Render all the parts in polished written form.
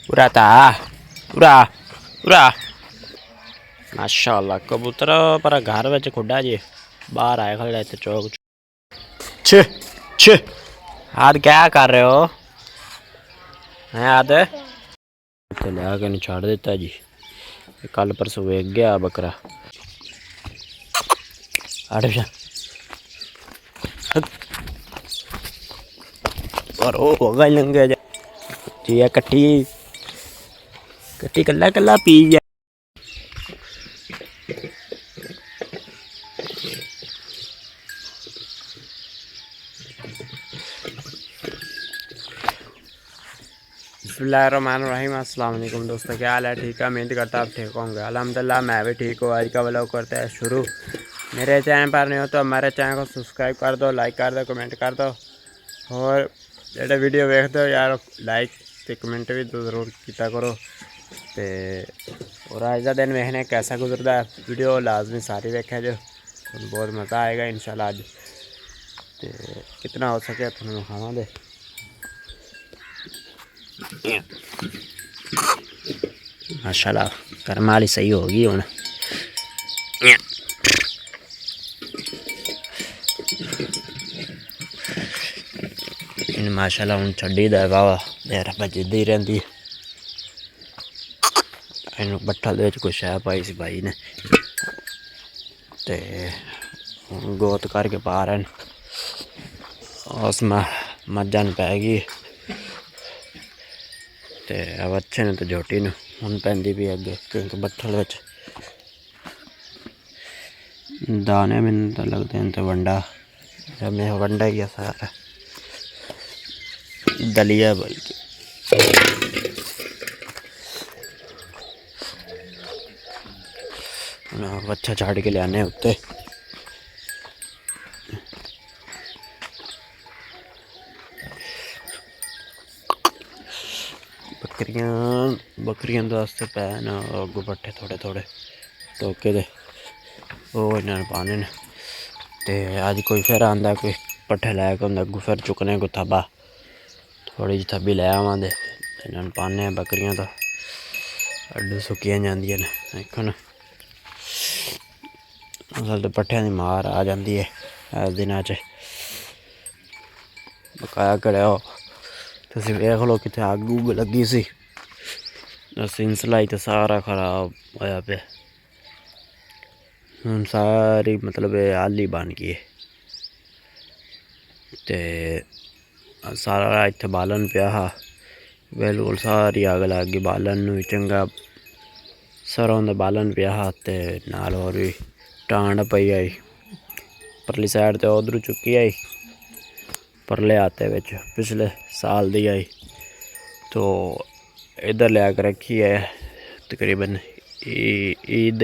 पूरा था पूरा पूरा माशाल्लाह कबूतर पर घर में खुडा जी बाहर आए खड़े थे चौक छ छ आज क्या कर रहे हो हैं आज तो लिया के नहीं छाड़ देता जी कल परसों वेख गया बकरा और वो होगा लंगे जी कट्टी कट्टी कला कला पी जा बिस्मिल्लाहिर्रहमानिर्रहीम अस्सलाम वालेकुम दोस्तों, क्या हाल है? ठीक है, उम्मीद करता आप ठीक होंगे। अल्हम्दुलिल्लाह मैं भी ठीक हूँ। आज का व्लॉग करते हैं शुरू। मेरे चैनल पर नहीं हो तो हमारे चैनल को सब्सक्राइब कर दो, लाइक कर दो, कमेंट कर दो और जो वीडियो देखते हो यार लाइक तो कमेंट भी तो जरूर किया करो। और आज का दिन वेखने कैसा गुजरता है वीडियो लाजमी सारी देखा जो बहुत मज़ा आएगा इंशाल्लाह। अज तो कितना हो सके तुम खावे माशाल्लाह कर्म वाली सही होगी हूँ माशाल्लाह हूँ छड़ी दा वावा देर भजदी रही इन बट्ठल दे कुछ है पाई सी भाई ने ते गोत करके पा रहे हैं उस मज्जा पै गई ते अब अच्छे ने तो झोटी ने हूँ पैंदी भी अगे क्योंकि बट्ठल विच दाने मैंने तो लगते हैं तो वंडा मैं वंडा ही है सारा दलिया बल्कि अच्छा छाड़ के लियाने उत्ते बकरियां वास्ते पै न अगू पट्ठे थोड़े थोड़े टोके दे वो इन्होंने पाने ने ते अज कोई फिर आंदा कोई पट्ठे लैक होंगे अगू फिर चुकने को थब्बा थोड़ी जी थब्बी लै आवां दे इन्होंने पाने बकरियां तो अड्डू सुक्कियां जांदियां ने देखो ना असल तो पट्ठियां की मार आ जाती है इस दिनों च बकाया करो तुम वेख लो कि अग उग लगी सी सिंसलाई तो सारा खराब होया पे हम सारी मतलब आली बन गई है तो सारा इत्थे बालन पिया हा बिल्कुल सारी अग लग गई बालन भी चंगा सरों का बालन पिया हा ते नाल होर भी टांड पई आई परली साइड तो उधरू चुकी आई परले हाथे विच पिछले साल दी आई तो इधर लिया कर रखी है तकरीबन ईद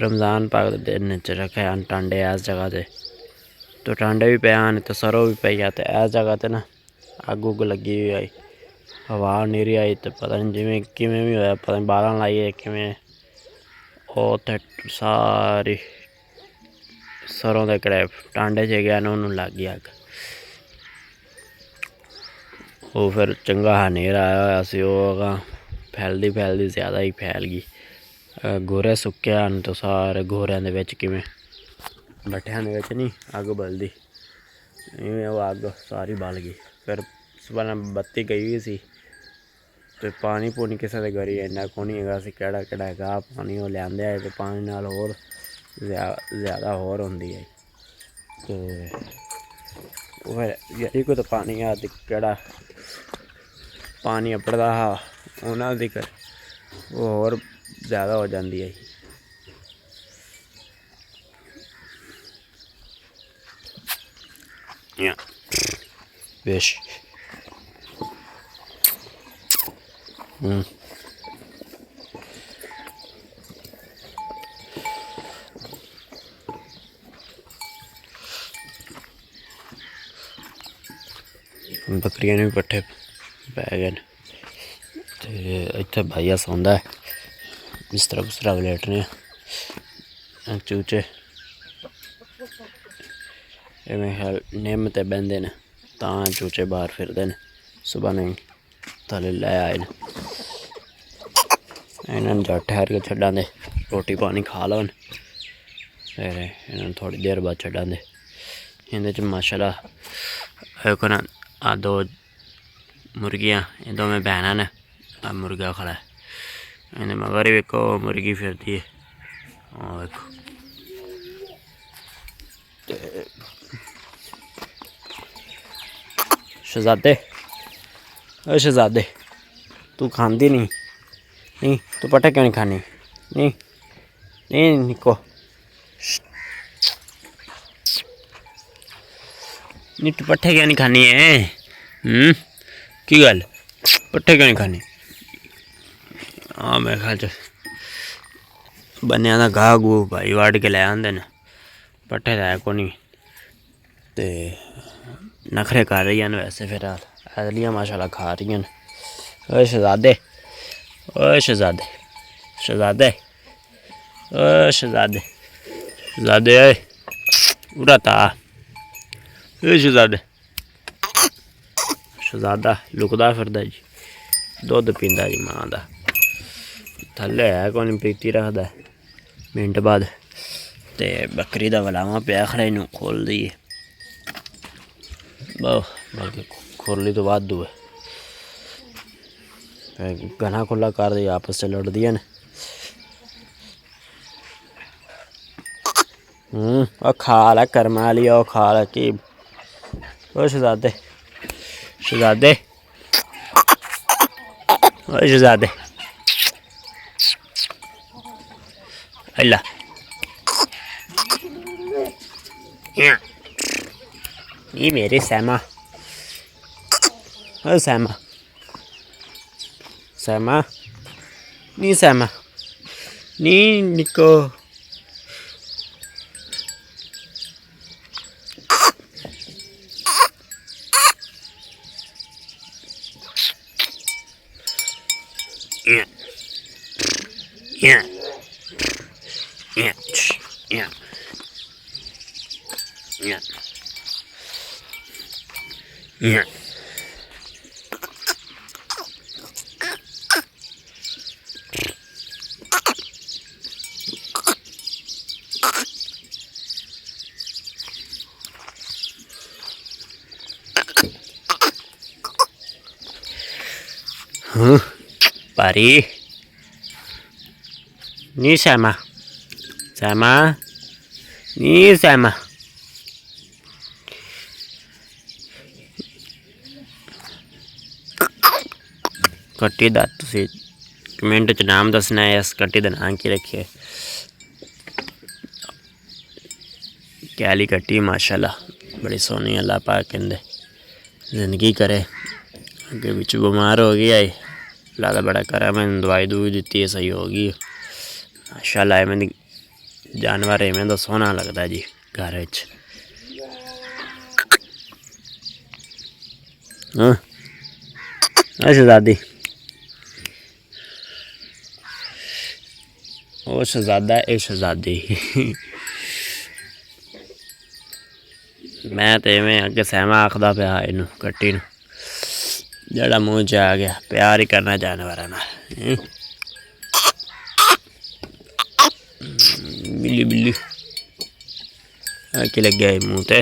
रमज़ान पाक दिन च रखे हैं टांडे इस जगह से तो टांडे भी पे आन तो सरों भी पई है तो इस जगह ते ना अग उग लगी हुई आई हवा नीरी आई तो पता नहीं जिमें किमें भी होया पता नहीं बालन लाइए किमें उत्थे सारी सरों के कड़े टांडे च गया ना उन्होंने लग गई अग वो फिर चंगा हनेरा आया होया सी फैलदी फैलदी ज़्यादा ही फैल गई गोरे सुक्के हैं तो सारे गोरियां दे विच किवें बट्ठियां दे विच नहीं अग बलदी इवें वो अग सारी बल गई फिर सुबह बत्ती गई हुई सी तो पानी पूनी किसी के घरी इन्ना को नहीं है केड़ा केड़ा है पानी वो लिया है तो पानी नाल होर ज़्यादा होर होंदी है तो फिर यही को तो पानी आ केड़ा पानी अपड़दा हा उन्होंने दिक्कत वो होर ज़्यादा हो जाती है बेश बकरियां ने भी पट्ठे पै गए तो इत्थे भाईया सौंदा है बिस्तरा बुस्तरा वलेटने चूचे इवें निम ते बहंदे ने तां चूचे बाहर फिरदे ने सुबह नहीं थले लै आए न। इन्होंने जट ठहर के छड्डा दे, रोटी पानी खा लो फिर इन्होंने थोड़ी देर बाद छड्डा दे। इंदे च माशाल्लाह आ दो मुर्गियां, ये दो में भैन ने, आ मुर्गा खड़ा है। इन्हें मगर भी एक मुर्गी फिरती है। देखो शहजादे, ओ शहजादे, तू खाती नहीं तू पट्ठे क्यों नहीं खानी? नहीं नहीं निको, नहीं तू पट्ठे क्यों नहीं खानी है? की गल, पट्ठे क्यों नहीं खानी? हाँ मेरे ख्याल च बनिया का घाह घूह भाई वड़ के लै आंदे न, पट्ठे तो है को नहीं, ते नखरे कर रही हैं वैसे। फिर अदलियाँ माशाल्लाह खा रही हैं। ओए शहजादे, ओए शहजादे, शहजादे, ओए शहजादे, शहजादे ओए उरा ता, ओए शहजादे। शहजादा लुकदा फिरदा जी, दुद्ध पींदा जी मां दा, थल्ले है को नहीं पीती रखदा मिनट बाद। ते बकरी दा वलावा पिया खड़ा इनू खोल दी बल्कि खोरली तो वाधू है। घना खुला कर दी, आपस से लड़ दिया न। खा लै कर्मा वाली, खा लै की। ओ शहजादे, शहजादे, ओ शहजादे, अल्लाह ये मेरी सैमा, ओ सैमा, सैमा नी, सैमा नी निको, yeah, yeah, yeah, yeah, yeah, yeah. Pari ni sama sama ni sama कट्टी दा तुसी कमेंट च नाम दसना है, इस कट्टी दा नाम की रखिए। कैली कट्टी माशाल्लाह बड़ी सोहनी, अल्लाह पाक कहंदे जिंदगी करे। अगे बिच बीमार हो गई आई, अल्लाह दा बड़ा करम है, दवाई दुई दी है, सही हो गई माशाल्लाह। इवें जानवर इवें दा सोहना लगता जी घर च। शहजादी, ओ शहजादा, ए शहजादी मैं तो इवें अगे सहमा आखदा पिया इनू कट्टी नू, जड़ा मूँह च आ गया। प्यार ही करना जानवरां नाल। बिल्ली बिल्ली की लग गया मूँह ते।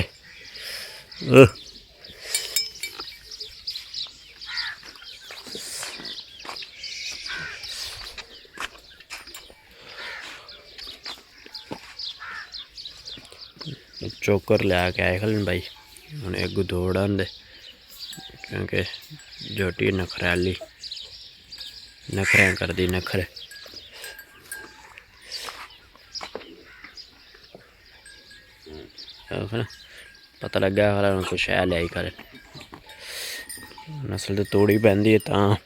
चोकर लिया के आए खलन भाई, हूँ एक दौड़ आंदे क्योंकि जोटी नखराली नखरे कर दी नखरे। पता लग्या खरा कुछ शह लिया कर, नस्ल तो तोड़ी पैंदी है तां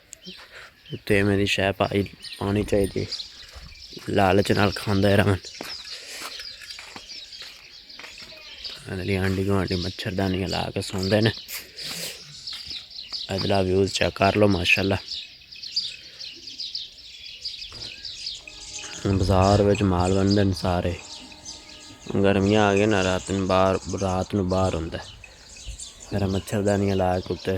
उत्ते मेरी शह पानी चाहिए, लालच नाल खांदा रहन। अगली आंडी गुआंढी मच्छरदानियां ला के सौंदे ने। अगला व्यूज चेक कर लो माशाल्लाह। बाजार विच माल बनदे न सारे, गर्मियां आ गई ना, रात नूं बाहर होंदा, फिर मच्छरदानियां ला के उत्ते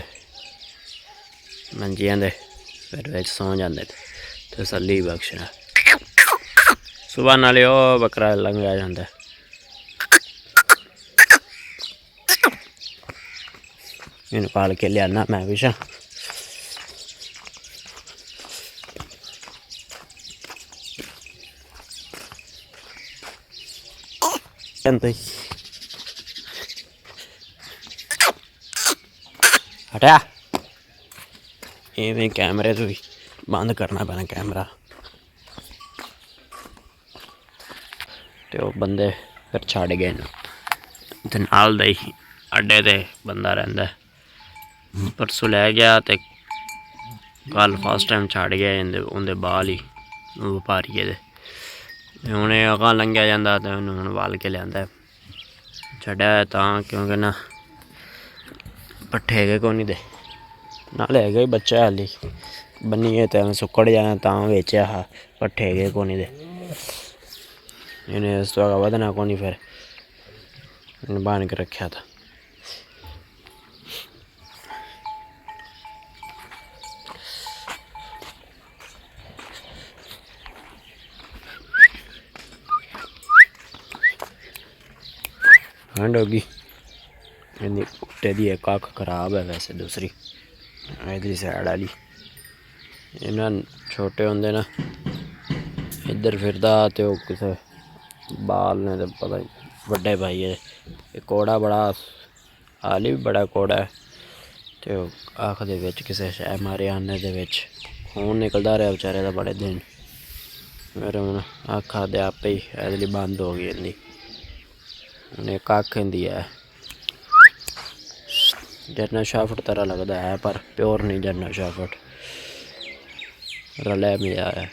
मंजियां दे फिर विच सौ जाते तसल्ली बख्शना। सुबह नाले ओ बकरा लंघिया जाता। इन पाल के लिया मैं पिछा हटा इवें कैमरे तो भी बंद करना पैना कैमरा। तो बंदे फिर छड़ गए ते नाल दे अड्डे ते बंदा रहिंदा परसों लै गया ते कल फर्स्ट टाइम छड़ गया उंदे बाल ही व्यापारिये दे। हूँ अगां लंघिया जांदा ते उन्हें हुण वाल के लियांदा छड्डिया तां क्योंकि ना पट्ठे गए कोनी दे नाले है बच्चा हाली बन्निए तो सुक्कड़ जाना तां बेचया हा पट्ठे गए कोनी दे इन्हें इस तो वधना कोनी फिर बन के रखा था। ठंड होगी इन्नी कुत्ते दी एक अख खराब है वैसे दूसरी इधरी साइड वाली इन्ना छोटे होंदे ना इधर फिरदा तो किसे बाल ने तो पता नहीं बड़े भाई है कोड़ा बड़ा हाली भी बड़ा कोड़ा है तो अख दे विच किसे शै मारे आने दे विच खून निकलदा रहा बेचारे दा बड़े दिन मेरे हुण अख दे आपे ही इधरली बंद हो गई इन्नी हुण एक अख इंदी है जरना शाफट तरह लगता है पर प्योर नहीं जरना शाफट रलै मिला है।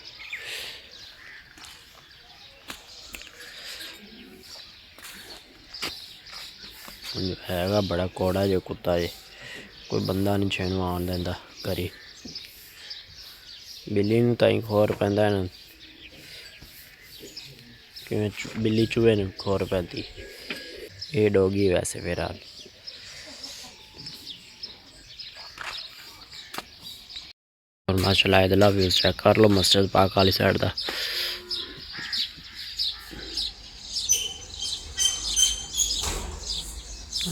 हैगा बड़ा कौड़ा जो कुत्ता है कोई बंदा नहीं छेनू आन देंदा करी बिल्ली नूं ताईं खोर पैंदा ना कि बिल्ली चूहे नूं खोर पैंदी ये डोगी वैसे फिर आ और माशाल्लाह इधरला व्यूज़ चेक कर लो मस्जिद पाक वाली साइड का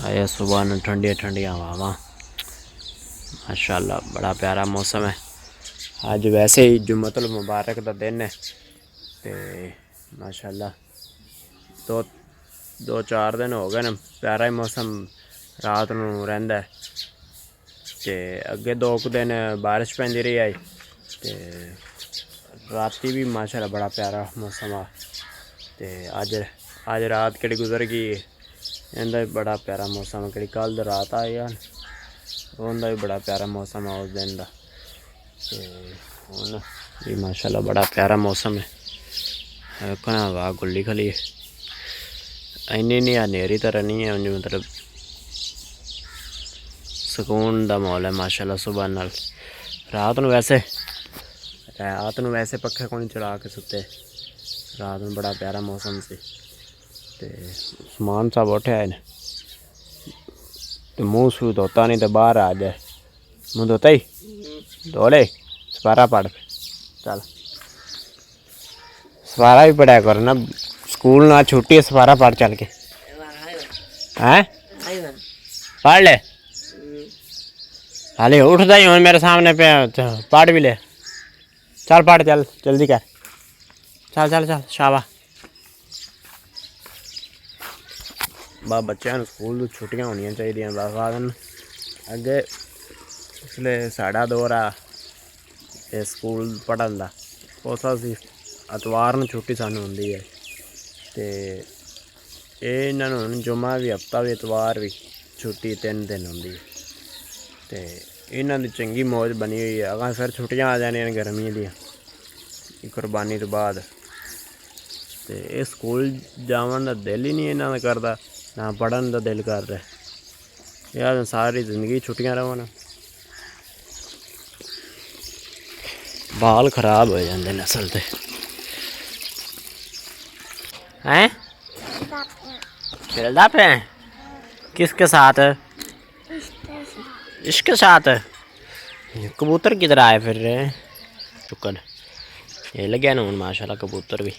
आया सुबह न ठंडिया ठंडिया हवावां माशाल्लाह बड़ा प्यारा मौसम है। अज वैसे ही जुम्मतुल मुबारक का दिन है तो माशाल्लाह दो चार दिन हो गए न प्यारा ही मौसम रात नूं रहिंदा है ते अगे दो दिन बारिश पैंदी रही आई ते राती भी माशाल्लाह बड़ा प्यारा मौसम आ ते अज रात केड़ी गुजर गई इंदा भी बड़ा प्यारा मौसम है। कल रात आई है उनका भी बड़ा प्यारा मौसम है उस दिन का हुण भी माशाल्लाह बड़ा प्यारा मौसम है। कना वाह गुल्ली खली इन्नी नहीं हनेरी तरह नहीं है उन्हें मतलब सुकून का माहौल है माशाल्लाह सुबह नाल रात नूं वैसे पखे को नहीं चला के सुते रात में बड़ा प्यारा मौसम से समान सब उठे आए तो मुँह सूह धोता नहीं तो बाहर आ जाए मुँह धोता ही धोले सपारा पढ़ चल सपारा भी पढ़ाया करो ना स्कूल ना छुट्टी है सपारा पढ़ चल के हैं पढ़ ले हाले उठता ही हूँ मेरे सामने पे पढ़ भी ले चल पढ़ चल जल्दी कर चल चल चल शाबा बा बच्चों स्कूल छुट्टियां होनी चाहिए बाकायदा अगे इसलिए साड़ा दौर आ स्कूल पढ़न का उस अतवार में छुट्टी सानू होंदी है तो इन्होंने जुम्मा भी हफ्ता भी इतवार भी छुट्टी 3 दिन होंदी है तो इन्हों की चंगी मौज बनी हुई है। अगर फिर छुट्टियां आ जानियां गर्मियों दी कुर्बानी तो बाद तो ये स्कूल जावन का दिल ही नहीं इन्हों का करता ना पढ़न का दिल कर रहा यार सारी जिंदगी छुट्टियां रहो बाल खराब हो जाते नस्ल से हैं खेलता पे किसके साथ इश्क के साथ कबूतर किधर आए फिर रहे हैं चुकन ये लगे ना हूँ माशाल्लाह कबूतर भी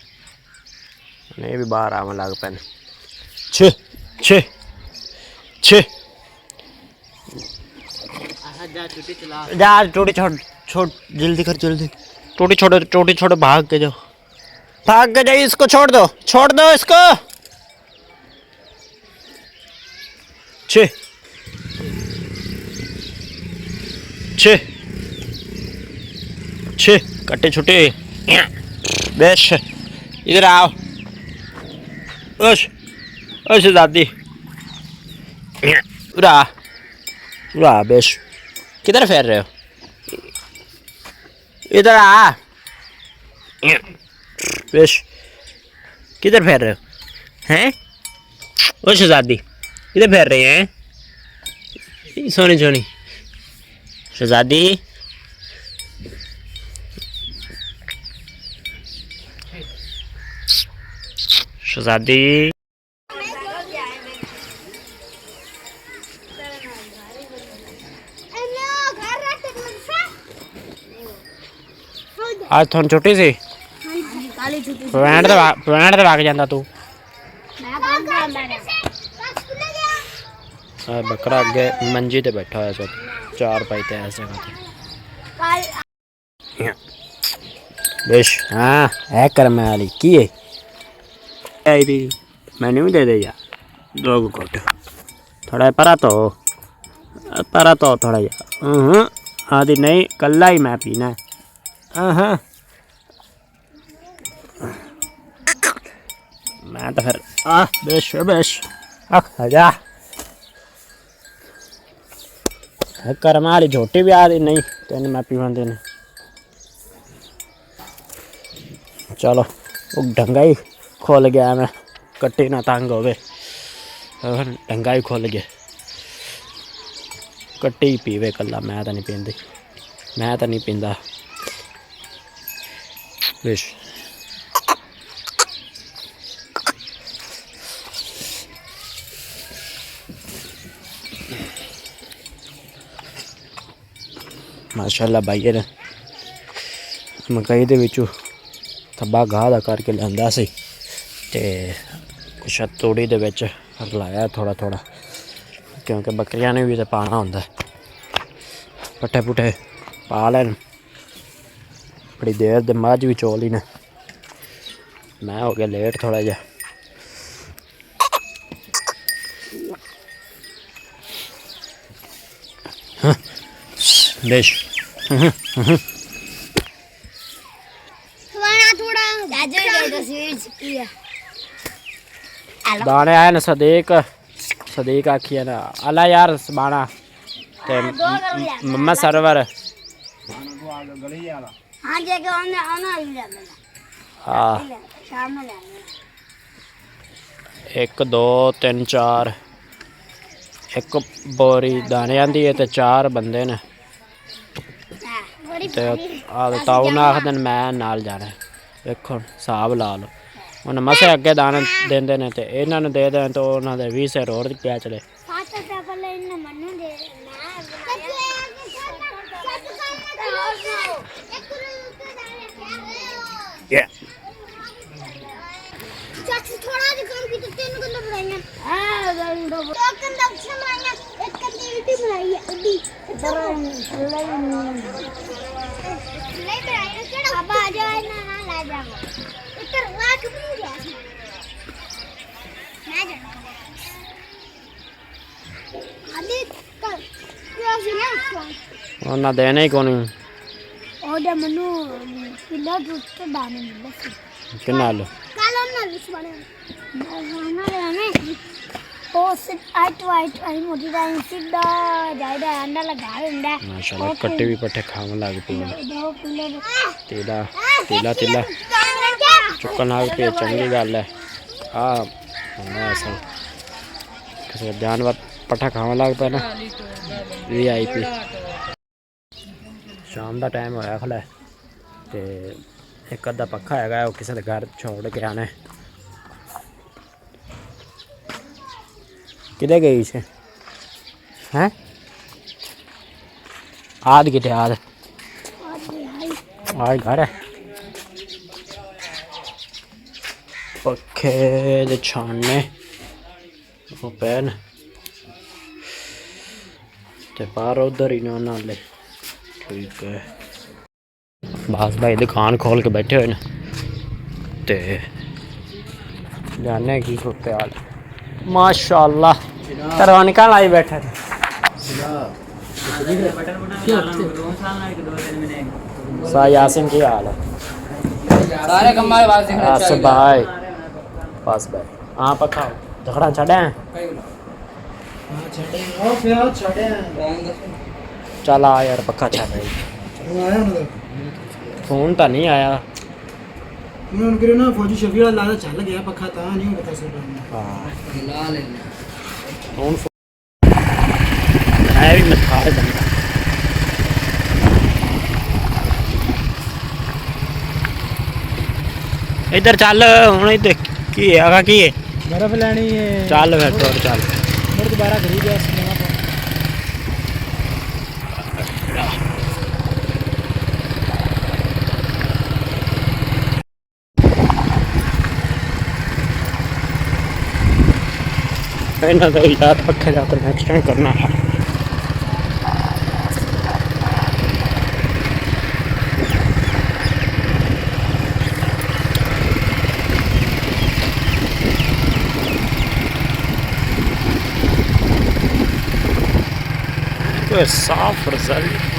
ये भी बाहर आवन लग पैन छे छे छे जा टोटी छोड़ छोड़ जल्दी कर जल्दी टोटी छोड़ो भाग के जाओ इसको छोड़ दो इसको छे छे छे कट्टे छुट्टे बेश इधर आओ ओश दादी उरा बेश किधर फेर रहे हो इधर आ बेश किधर फेर रहे हो हैं ओश दादी किधर फेर रहे हैं सोनी सोनी शहजादी शहजादी आज थोड़ी छुट्टी सी प्लांट तो भाग जाता तू बकरा अगे मंजी ते बैठा हुआ सब चार पाई ते ऐसे बेश हाँ है कर्म वाली की है मैंने भी दे दे यार दो घुट थोड़ा परा तो थोड़ा यार आदि नहीं कल्ला ही मैं पीना हाँ मैं तो फिर बेश बेश जा कर्म वाली झोटी भी आदि नहीं तेन मैं पीवन देने चलो वो ढंगा ही खोल गया मैं कट्टी ना तंग होवे ढंगा ही खोल गया कट्टी ही पीवे कला मैं तो नहीं पींदी मैं तो नहीं पींदा बेश माशाल्लाह भाई ने मकई दे विचों थब्बा गाह दा करके लियांदा सी ते कुछ तोड़ी दे विच रलाया थोड़ा थोड़ा क्योंकि बकरियां ने भी तो पाना होंदा पट्ठे पुट्ठे पा लैन बड़ी देर दे मझ भी चोल ही ने मैं हो गया लेट थोड़ा जा बेश दाने आए ना सदीक आखिए ना अला यार बाना ते मम्मा सरवर हाँ 1 2 3 4 एक बोरी दाने आंदी है ते 4 बंदे ने ताऊ ना आखदे मैं नाल जाना देखो हिसाब ला लो उन्हें मसे अगे दाने देंदे ने ते इन्हां नूं दे देन तो उन्हां दे 20 सिर होर क्या चले उन्हें देने ही कौन माशाल्लाह कट्टे भी पट्टे खावन लग पे तीला तीला तीला चुकन लग पे चंगी गल है ऐसा किसी जानवर पट्ठा खावन लग पे ना VIP शाम का टाइम होया खला ते एक अद्धा पक्खा है वो किसी घर छोड़ के आने किधे गई है हैं आद कितने आद आज घर है पखे दे छाने पैन ते पार उधर ही ना नाले ठीक है बस भाई दुकान खोल के बैठे हुए न ते जाने की सोते हाल माशाअल्लाह तरवा निकाल आई बैठे थे सा यासिन की हाल है सारे कमाल बात दिख रहे आसिफ भाई पास भाई हाँ पक्का झगड़ा छड़े हैं चल आ यार पक्का छड़ रही फोन तो नहीं आया ना फौजी शफीर लादा चल गया पक्का था नहीं बता सकता हाँ ला लेना फोन मैं भी मत खा बंदा इधर चल हूँ इधर की है की है बर्फ लेनी है चल फिर तो चल फिर दोबारा खरीद गया सिनेमा पर इन्हें तो यार पक्के जाकर एक्सटेंड करना है तो साफ रिजल्ट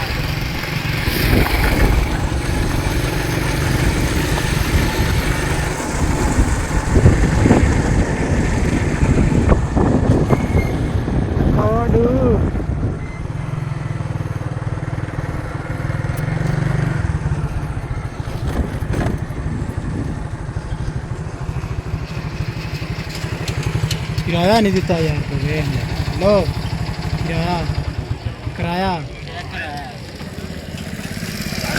किराया नहीं देता यार तो लो किराया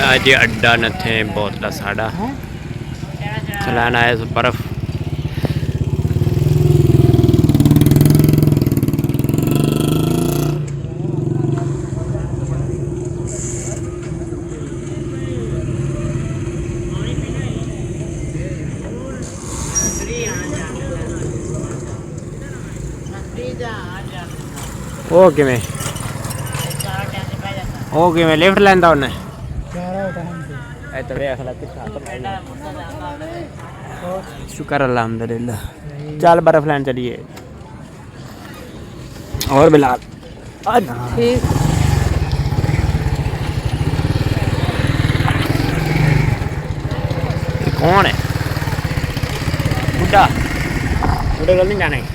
आज अड्डा न थे बोतला साड़ा खिलाना है बर्फ ओके मैं लिफ्ट लेंदा उन्हें तो देख ला कितना शुक्र अल्हम्दुलिल्लाह चल बर्फ लैन चलिए और बिलाल ठीक कौन है बुढ़ा बुढ़े गल नहीं जाने हैं